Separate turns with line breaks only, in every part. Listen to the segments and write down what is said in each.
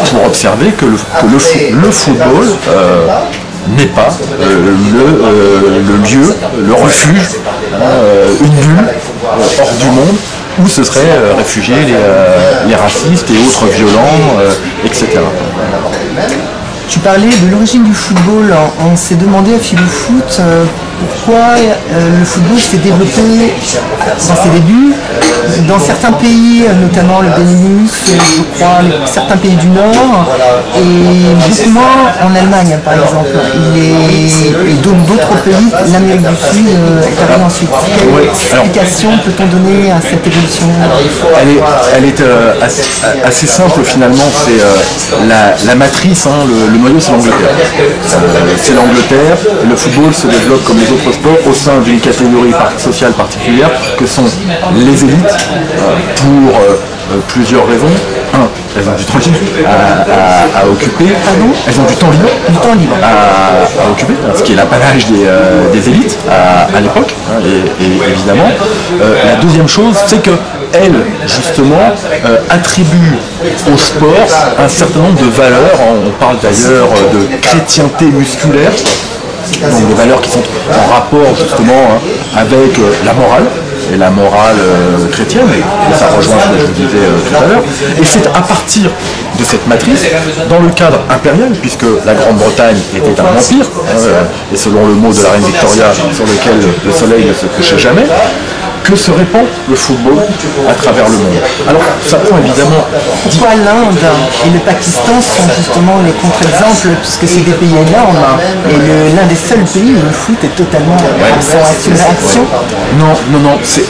pour observer que le football n'est pas le lieu, le refuge, une bulle hors du monde où se seraient réfugiés les racistes et autres violents, etc.
Tu parlais de l'origine du football. On s'est demandé à Philofoot pourquoi le football s'est développé dans ses débuts dans certains pays, notamment le Benelux, je crois, certains pays du Nord, et beaucoup moins en Allemagne, par exemple. Et d'autres pays, l'Amérique du Sud est arrivée ensuite. Quelle explication peut-on donner à cette évolution?
Elle est assez simple finalement. C'est la matrice, hein, le noyau, c'est l'Angleterre. C'est l'Angleterre. Le football se développe comme les autres sports au sein d'une catégorie sociale particulière que sont les élites pour plusieurs raisons. Elles ont du temps libre à occuper. Elles ont du temps libre à occuper, ce qui est l'apanage des élites à l'époque, et évidemment. La deuxième chose, c'est qu'elles, justement, attribuent au sport un certain nombre de valeurs. On parle d'ailleurs de chrétienté musculaire, donc des valeurs qui sont en rapport justement avec la morale, et la morale chrétienne, et ça rejoint ce que je vous disais tout à l'heure. Et c'est à partir de cette matrice, dans le cadre impérial, puisque la Grande-Bretagne était un empire, et selon le mot de la reine Victoria, sur lequel le soleil ne se couchait jamais, que se répand le football à travers le monde. Alors, ça prend évidemment...
Pourquoi l'Inde et le Pakistan sont justement les contre-exemples, puisque c'est des pays énormes, et l'un des seuls pays où le foot est totalement absent? Est-ce une réaction?
Non,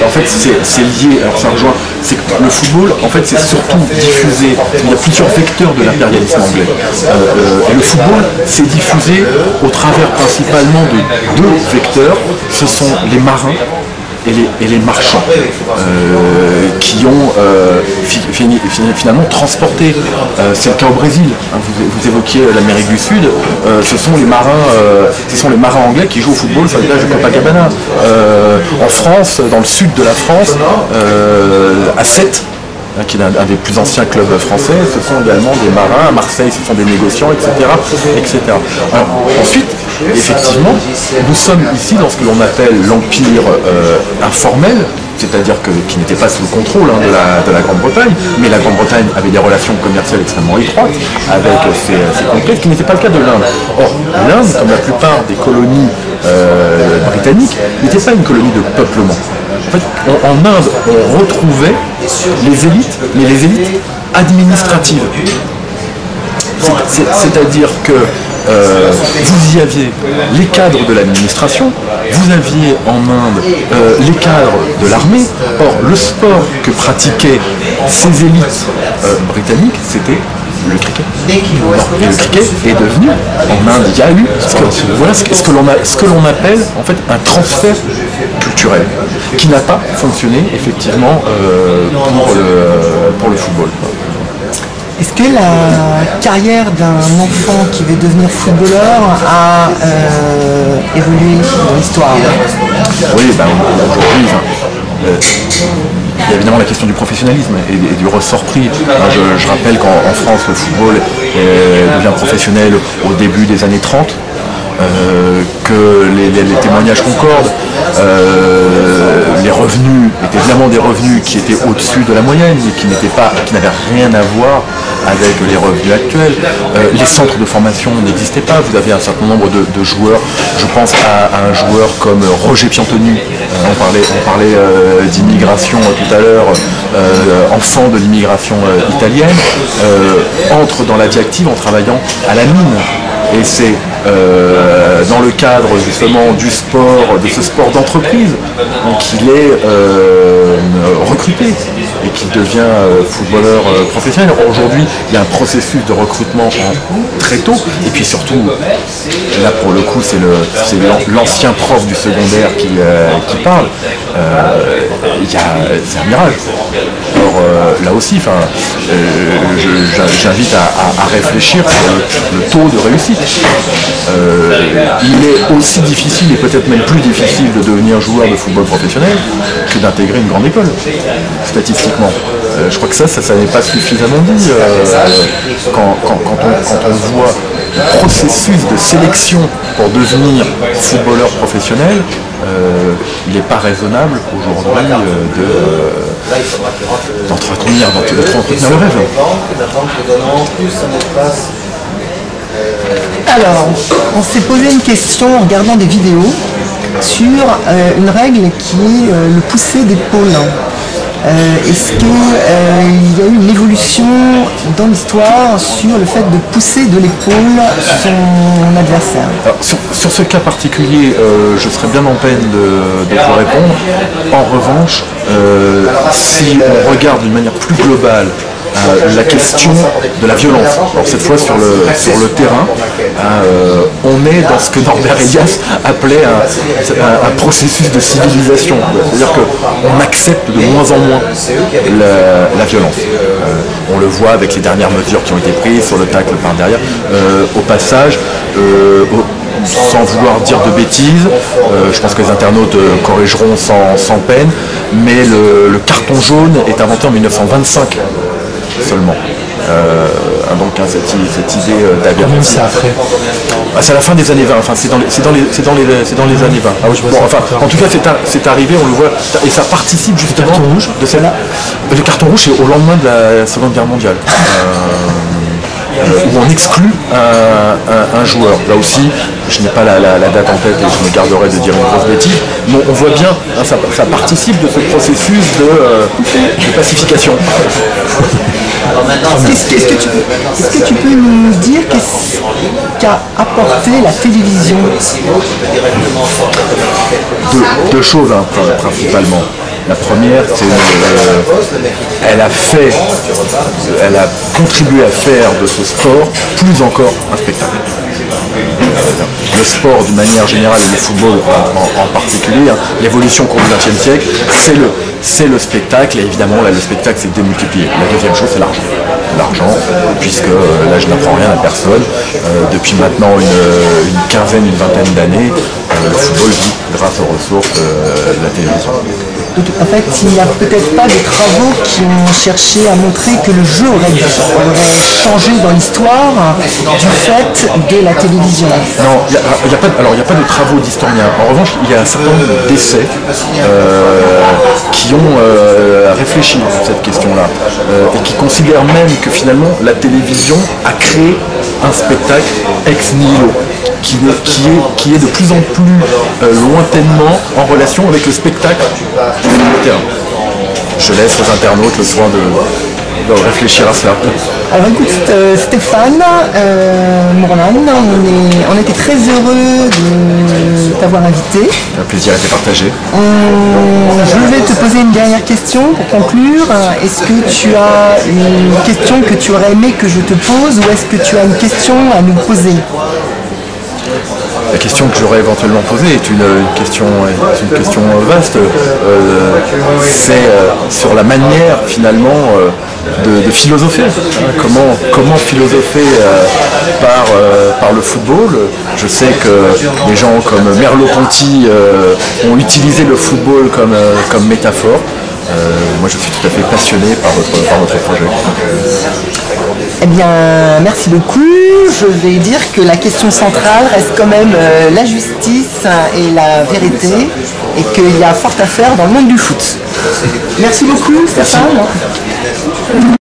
en fait, c'est lié, alors ça rejoint, c'est que le football, en fait, c'est surtout diffusé, il y a plusieurs vecteurs de l'impérialisme anglais. Et le football, c'est diffusé au travers principalement de deux vecteurs, ce sont les marins et les marchands qui ont finalement transporté, c'est le cas au Brésil, hein, vous évoquiez l'Amérique du Sud, ce sont les marins anglais qui jouent au football sur les plages de Copacabana. En France, dans le sud de la France, à Sète, qui est un des plus anciens clubs français, ce sont également des marins. À Marseille, ce sont des négociants, etc. Alors, ensuite, effectivement, nous sommes ici dans ce que l'on appelle l'empire informel, c'est-à-dire qui n'était pas sous le contrôle de la Grande-Bretagne, mais la Grande-Bretagne avait des relations commerciales extrêmement étroites avec ses contrées, ce qui n'était pas le cas de l'Inde. Or, l'Inde, comme la plupart des colonies britanniques, n'était pas une colonie de peuplement. En fait, en Inde, on retrouvait les élites, mais les élites administratives. C'est-à-dire que vous y aviez les cadres de l'administration, vous aviez en Inde les cadres de l'armée. Or, le sport que pratiquaient ces élites britanniques, c'était le cricket. Le cricket est devenu, en Inde, il y a eu ce que l'on appelle en fait un transfert culturel qui n'a pas fonctionné effectivement pour le football.
Est-ce que la carrière d'un enfant qui veut devenir footballeur a évolué dans l'histoire?
Oui, aujourd'hui, il y a évidemment la question du professionnalisme et du ressort pris. Je rappelle qu'en France, le football devient professionnel au début des années 30. Que les témoignages concordent, les revenus étaient évidemment des revenus qui étaient au-dessus de la moyenne, mais qui n'avaient rien à voir avec les revenus actuels. Les centres de formation n'existaient pas. Vous avez un certain nombre de joueurs. Je pense à un joueur comme Roger Piantoni. On parlait d'immigration tout à l'heure, enfant de l'immigration italienne, entre dans la vie active en travaillant à la mine. Et c'est dans le cadre justement du sport, de ce sport d'entreprise, qu'il est recruté et qu'il devient footballeur professionnel. Aujourd'hui, il y a un processus de recrutement très tôt, et puis surtout, là pour le coup, c'est l'ancien prof du secondaire qui parle. C'est un mirage. Alors là aussi, j'invite à réfléchir sur le taux de réussite. Il est aussi difficile, et peut-être même plus difficile, de devenir joueur de football professionnel que d'intégrer une grande école, statistiquement. Je crois que ça n'est pas suffisamment dit. Quand on voit le processus de sélection pour devenir footballeur professionnel, il n'est pas raisonnable aujourd'hui d'entretenir le rêve.
Alors, on s'est posé une question en regardant des vidéos sur une règle qui est le pousser d'épaule. Est-ce qu'il y a eu une évolution dans l'histoire sur le fait de pousser de l'épaule son adversaire?
Alors, sur ce cas particulier, je serais bien en peine de vous répondre. En revanche, si on regarde d'une manière plus globale la question de la violence, alors cette fois sur le terrain, on est dans ce que Norbert Elias appelait un processus de civilisation. C'est-à-dire qu'on accepte de moins en moins la violence. On le voit avec les dernières mesures qui ont été prises sur le tacle par derrière. Au passage, sans vouloir dire de bêtises, je pense que les internautes corrigeront sans peine, mais le carton jaune est inventé en 1925 seulement. Donc cette idée d'avertissement.
C'est après.
C'est à la fin des années 20, enfin c'est dans les années 20.
Ah oui, je vois
bon,
ça.
enfin, en tout cas c'est arrivé, on le voit, et ça participe justement
Le carton rouge
de celle-là. Le carton rouge c'est au lendemain de la Seconde Guerre mondiale. Où on exclut un joueur. Là aussi, je n'ai pas la date en tête et je me garderai de dire une grosse bêtise, mais on voit bien, ça participe de ce processus de pacification.
Est-ce que tu peux nous dire qu'est-ce qu'a apporté la télévision?
Deux choses principalement. La première, c'est elle a contribué à faire de ce sport plus encore un spectacle. Le sport d'une manière générale et le football en particulier, l'évolution au cours du XXe siècle, c'est le spectacle, et évidemment là, le spectacle s'est démultiplié. La deuxième chose, c'est l'argent. L'argent, puisque là je n'apprends rien à personne, depuis maintenant une quinzaine, une vingtaine d'années, le football vit grâce aux ressources de la télévision.
En fait, il n'y a peut-être pas de travaux qui ont cherché à montrer que le jeu aurait changé dans l'histoire du fait de la télévision.
Non, il n'y a pas de travaux d'historiens. En revanche, il y a un certain nombre d'essais qui ont réfléchi sur cette question-là et qui considèrent même que finalement la télévision a créé un spectacle ex nihilo qui est de plus en plus lointainement en relation avec le spectacle sur le terrain. Je laisse aux internautes le soin de réfléchir à cela.
Alors écoute Stéphane Mourlan, on était très heureux de t'avoir invité.
Un plaisir a été partagé.
Je vais te poser une dernière question pour conclure. Est-ce que tu as une question que tu aurais aimé que je te pose, ou est-ce que tu as une question à nous poser?
La question que j'aurais éventuellement posée est une question vaste. C'est sur la manière finalement de philosopher. Comment philosopher par le football. Je sais que des gens comme Merleau-Ponty ont utilisé le football comme métaphore. Moi je suis tout à fait passionné par votre projet.
Eh bien, merci beaucoup. Je vais dire que la question centrale reste quand même la justice et la vérité, et qu'il y a fort à faire dans le monde du foot. Merci beaucoup, Stéphane.